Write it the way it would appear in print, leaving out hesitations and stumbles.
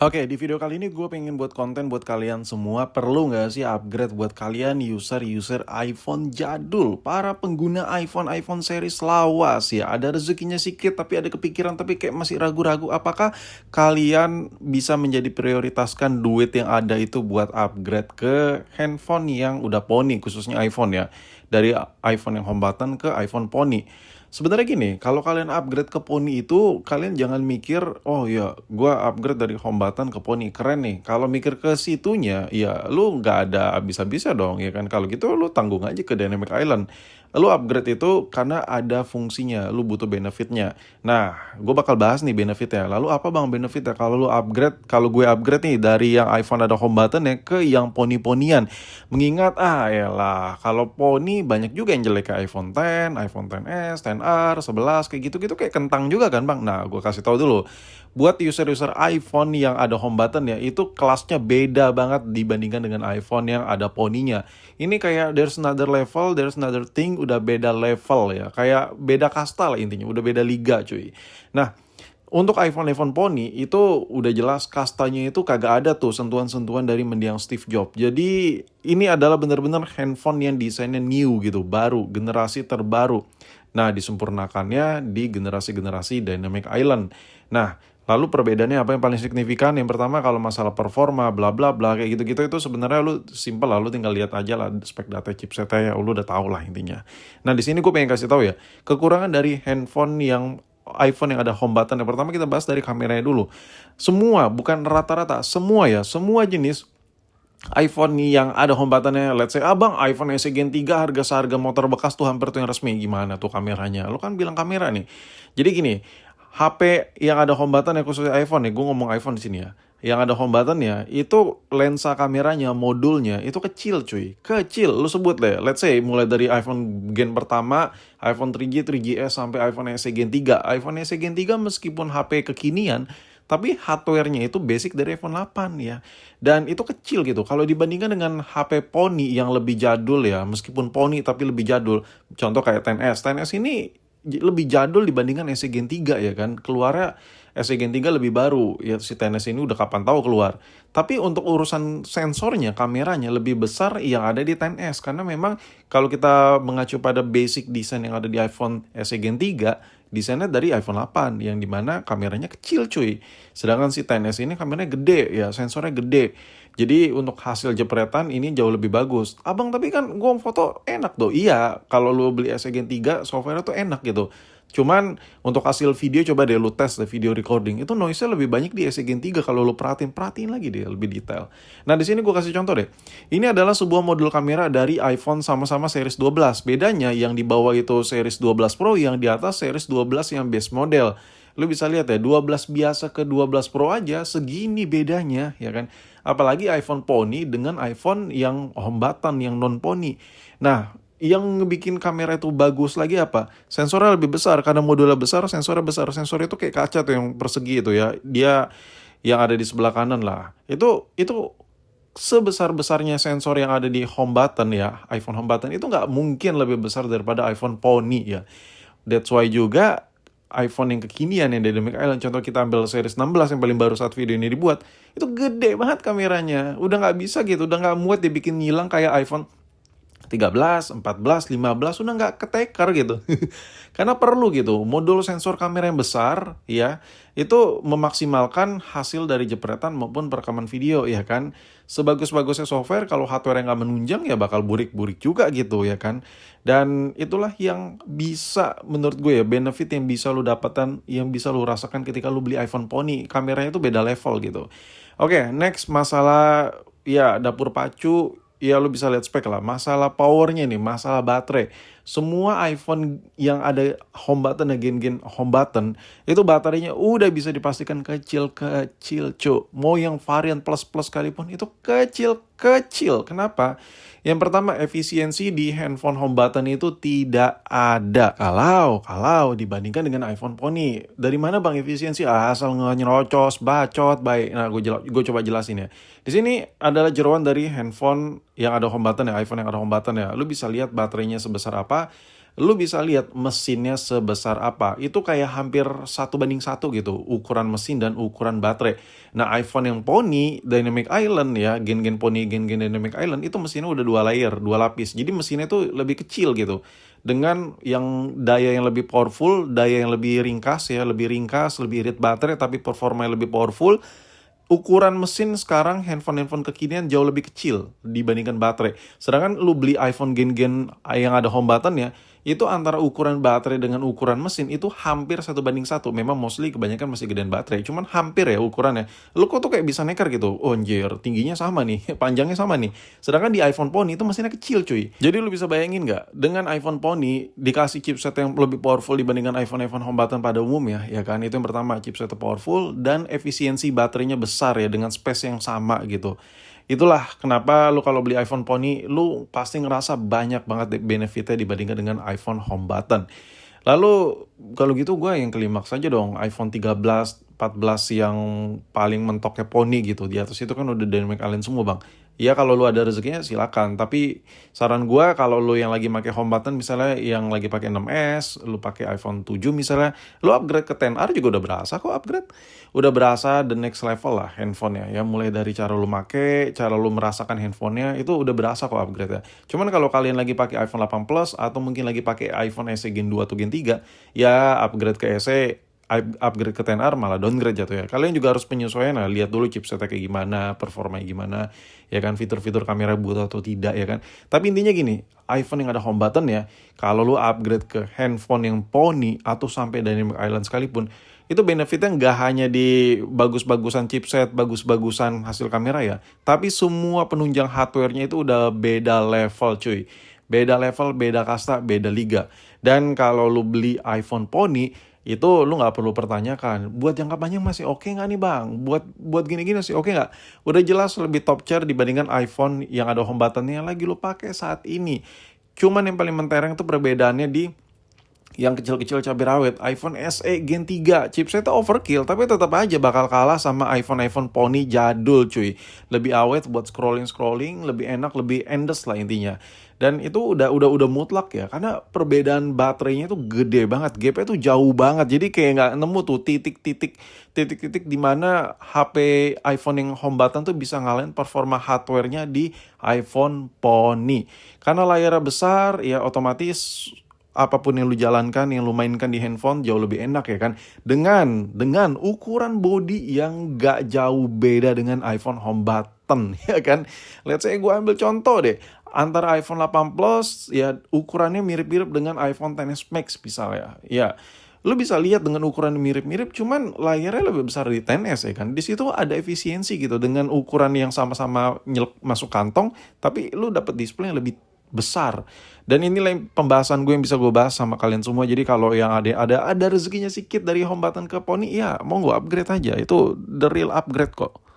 Oke, di video kali ini gue pengen buat konten buat kalian semua. Perlu nggak sih upgrade buat kalian user iPhone jadul? Para pengguna iPhone series lawas ya. Ada rezekinya sedikit tapi ada kepikiran tapi kayak masih ragu-ragu. Apakah kalian bisa menjadi prioritaskan duit yang ada itu buat upgrade ke handphone yang udah poni, khususnya iPhone ya. Dari iPhone yang home button ke iPhone poni. Sebenarnya gini, kalau kalian upgrade ke poni itu, kalian jangan mikir, oh ya, gua upgrade dari home button ke poni, keren nih. Kalau mikir ke situnya, ya lu nggak ada habis-habisnya dong, ya kan? Kalau gitu lu tanggung aja ke Dynamic Island. Lu upgrade itu karena ada fungsinya, lu butuh benefitnya. Nah, gue bakal bahas nih benefitnya. Lalu apa bang benefitnya? Kalau lu upgrade, kalau gue upgrade nih dari yang iPhone ada home button ya ke yang poni-ponian. Mengingat, elah, kalau poni banyak juga yang jelek kayak iPhone X, iPhone XS, XR, 11, kayak gitu-gitu kayak kentang juga kan bang. Nah, gue kasih tahu dulu. Buat user-user iPhone yang ada home button ya, itu kelasnya beda banget dibandingkan dengan iPhone yang ada poninya. Ini kayak there's another level, there's another thing, udah beda level ya. Kayak beda kasta lah intinya, udah beda liga cuy. Nah, untuk iPhone poni itu udah jelas kastanya itu kagak ada tuh sentuhan-sentuhan dari mendiang Steve Jobs. Jadi ini adalah benar-benar handphone yang desainnya new gitu, baru, generasi terbaru. Nah, disempurnakannya di generasi-generasi Dynamic Island. Nah, lalu perbedaannya apa yang paling signifikan? Yang pertama kalau masalah performa, bla bla bla kayak gitu-gitu itu sebenarnya lu simple lah, lu tinggal lihat aja lah spek data chipsetnya ya, lu udah tahu lah intinya. Nah, di sini gue pengen kasih tahu ya, kekurangan dari handphone yang iPhone yang ada home button. Yang pertama kita bahas dari kameranya dulu. Semua, bukan rata-rata, semua ya, semua jenis iPhone yang ada home buttonnya, let's say, abang iPhone SE Gen 3 harga seharga motor bekas tuh hampir tuh yang resmi. Gimana tuh kameranya? Lo kan bilang kamera nih. Jadi gini, HP yang ada home button ya khususnya iPhone nih, gue ngomong iPhone di sini ya. Yang ada home buttonnya, itu lensa kameranya, modulnya, itu kecil cuy. Kecil, lu sebut deh. Let's say, mulai dari iPhone Gen pertama, iPhone 3G, 3GS, sampai iPhone SE Gen 3. iPhone SE Gen 3 meskipun HP kekinian, tapi hardware-nya itu basic dari iPhone 8 ya. Dan itu kecil gitu. Kalau dibandingkan dengan HP poni yang lebih jadul ya, meskipun poni tapi lebih jadul. Contoh kayak XS. XS ini lebih jadul dibandingkan SE Gen 3 ya kan. Keluarnya SE Gen 3 lebih baru. Ya si XS ini udah kapan tahu keluar. Tapi untuk urusan sensornya, kameranya lebih besar yang ada di XS. Karena memang kalau kita mengacu pada basic design yang ada di iPhone SE Gen 3, desainnya dari iPhone 8 yang dimana kameranya kecil cuy. Sedangkan si XS ini kameranya gede ya, sensornya gede. Jadi untuk hasil jepretan ini jauh lebih bagus. Abang tapi kan gua foto enak tuh. Iya, kalau lu beli SE Gen 3 software tuh enak gitu. Cuman untuk hasil video coba deh lu tes deh video recording. Itu noise-nya lebih banyak di SE Gen 3 kalau lu perhatiin lagi deh lebih detail. Nah, di sini gua kasih contoh deh. Ini adalah sebuah modul kamera dari iPhone sama-sama series 12. Bedanya yang di bawah itu series 12 Pro, yang di atas series 12 yang base model. Lu bisa lihat ya, 12 biasa ke 12 Pro aja segini bedanya ya kan. Apalagi iPhone poni dengan iPhone yang home button yang non poni. Nah, yang bikin kamera itu bagus lagi apa? Sensornya lebih besar karena modulnya besar, sensornya besar. Sensornya itu kayak kaca tuh yang persegi itu ya. Dia yang ada di sebelah kanan lah. Itu sebesar-besarnya sensor yang ada di home button ya, iPhone home button itu nggak mungkin lebih besar daripada iPhone poni ya. That's why juga iPhone yang kekinian yang Dynamic Island, contoh kita ambil series 16 yang paling baru saat video ini dibuat, itu gede banget kameranya. Udah nggak bisa gitu, udah nggak muat dibikin ngilang kayak iPhone 13, 14, 15 udah nggak keteker gitu. Karena perlu gitu, modul sensor kamera yang besar ya, itu memaksimalkan hasil dari jepretan maupun perekaman video ya kan. Sebagus-bagusnya software kalau hardware yang nggak menunjang ya bakal burik-burik juga gitu ya kan. Dan itulah yang bisa menurut gue ya, benefit yang bisa lu dapatkan, yang bisa lu rasakan ketika lu beli iPhone poni. Kameranya itu beda level gitu. Oke, next masalah ya dapur pacu. Ya lu bisa lihat spek lah. Masalah powernya nih, masalah baterai. Semua iPhone yang ada home button, gen home button, itu baterainya udah bisa dipastikan kecil-kecil cu. Mau yang varian plus-plus sekalipun itu kecil-kecil. Kenapa? Yang pertama, efisiensi di handphone home button itu tidak ada. Kalau dibandingkan dengan iPhone poni. Dari mana bang efisiensi? Asal nyerocos, bacot, baik. Nah, gue coba jelasin ya. Di sini adalah jeroan dari handphone yang ada home button ya, iPhone yang ada home button ya. Lu bisa lihat baterainya sebesar apa. lu bisa lihat mesinnya sebesar apa. Itu kayak hampir 1:1 gitu, ukuran mesin dan ukuran baterai. Nah, iPhone yang Pony Dynamic Island ya, gen-gen Pony, gen-gen Dynamic Island itu mesinnya udah 2 layer, 2 lapis. Jadi mesinnya tuh lebih kecil gitu. Dengan yang daya yang lebih powerful, daya yang lebih ringkas ya, lebih irit baterai tapi performanya lebih powerful. Ukuran mesin sekarang handphone-handphone kekinian jauh lebih kecil dibandingkan baterai. Sedangkan lu beli iPhone gen-gen yang ada home button ya, itu antara ukuran baterai dengan ukuran mesin itu hampir 1:1. Memang mostly kebanyakan masih gedean baterai, cuman hampir ya ukurannya. Lu kok tuh kayak bisa neker gitu, oh anjir, tingginya sama nih, panjangnya sama nih. Sedangkan di iPhone Pony itu mesinnya kecil cuy. Jadi lu bisa bayangin nggak, dengan iPhone Pony dikasih chipset yang lebih powerful dibandingkan iPhone home button pada umumnya, ya kan? Itu yang pertama, chipsetnya powerful dan efisiensi baterainya besar ya dengan space yang sama gitu. Itulah kenapa lu kalau beli iPhone Pony, lu pasti ngerasa banyak banget benefitnya dibandingkan dengan iPhone home button. Lalu kalau gitu gue yang klimaks aja dong, iPhone 13, 14 yang paling mentoknya Pony gitu. Di atas itu kan udah Dynamic Island semua bang. Ya kalau lu ada rezekinya silakan. Tapi saran gue kalau lu yang lagi pakai home button misalnya yang lagi pakai 6S, lu pakai iPhone 7 misalnya, lu upgrade ke 10R juga udah berasa kok upgrade. Udah berasa the next level lah handphonenya ya. Mulai dari cara lu make, cara lu merasakan handphonenya itu udah berasa kok upgrade ya. Cuman kalau kalian lagi pakai iPhone 8 Plus atau mungkin lagi pakai iPhone SE Gen 2 atau Gen 3, ya upgrade ke SE, upgrade ke 10R malah downgrade jatuh ya. Kalian juga harus penyesuaian lah, lihat dulu chipsetnya kayak gimana, performanya gimana, ya kan, fitur-fitur kamera butuh atau tidak ya kan. Tapi intinya gini, iPhone yang ada home button ya, kalau lu upgrade ke handphone yang Pony atau sampai Dynamic Island sekalipun, itu benefitnya nggak hanya di bagus-bagusan chipset, bagus-bagusan hasil kamera ya, tapi semua penunjang hardware-nya itu udah beda level cuy. Beda level, beda kasta, beda liga. Dan kalau lu beli iPhone Pony, itu lu nggak perlu pertanyakan, buat jangka panjang masih oke nggak nih bang? Buat gini-gini masih oke nggak? Udah jelas lebih top tier dibandingkan iPhone yang ada home button-nya yang lagi lu pakai saat ini. Cuman yang paling mentereng tuh perbedaannya di yang kecil-kecil cabai rawit, iPhone SE Gen 3, chipsetnya overkill, tapi tetap aja bakal kalah sama iPhone Pony jadul cuy. Lebih awet buat scrolling, lebih enak, lebih endes lah intinya. Dan itu udah mutlak ya, karena perbedaan baterainya itu gede banget, gapnya tuh jauh banget. Jadi kayak nggak nemu tuh titik-titik di mana HP iPhone yang home button tuh bisa ngalahin performa hardware-nya di iPhone Pony. Karena layarnya besar, ya otomatis apapun yang lu jalankan, yang lu mainkan di handphone jauh lebih enak ya kan. Dengan ukuran body yang gak jauh beda dengan iPhone home button ya kan. Let's say gue ambil contoh deh, antara iPhone 8 Plus ya ukurannya mirip-mirip dengan iPhone XS Max misalnya. Ya, lu bisa lihat dengan ukuran mirip-mirip, cuman layarnya lebih besar di XS ya kan. Di situ ada efisiensi gitu dengan ukuran yang sama-sama masuk kantong, tapi lu dapet display yang lebih besar. Dan inilah pembahasan gue yang bisa gue bahas sama kalian semua. Jadi kalau yang ada rezekinya sedikit dari home button ke Pony, ya mau gue upgrade aja. Itu the real upgrade kok.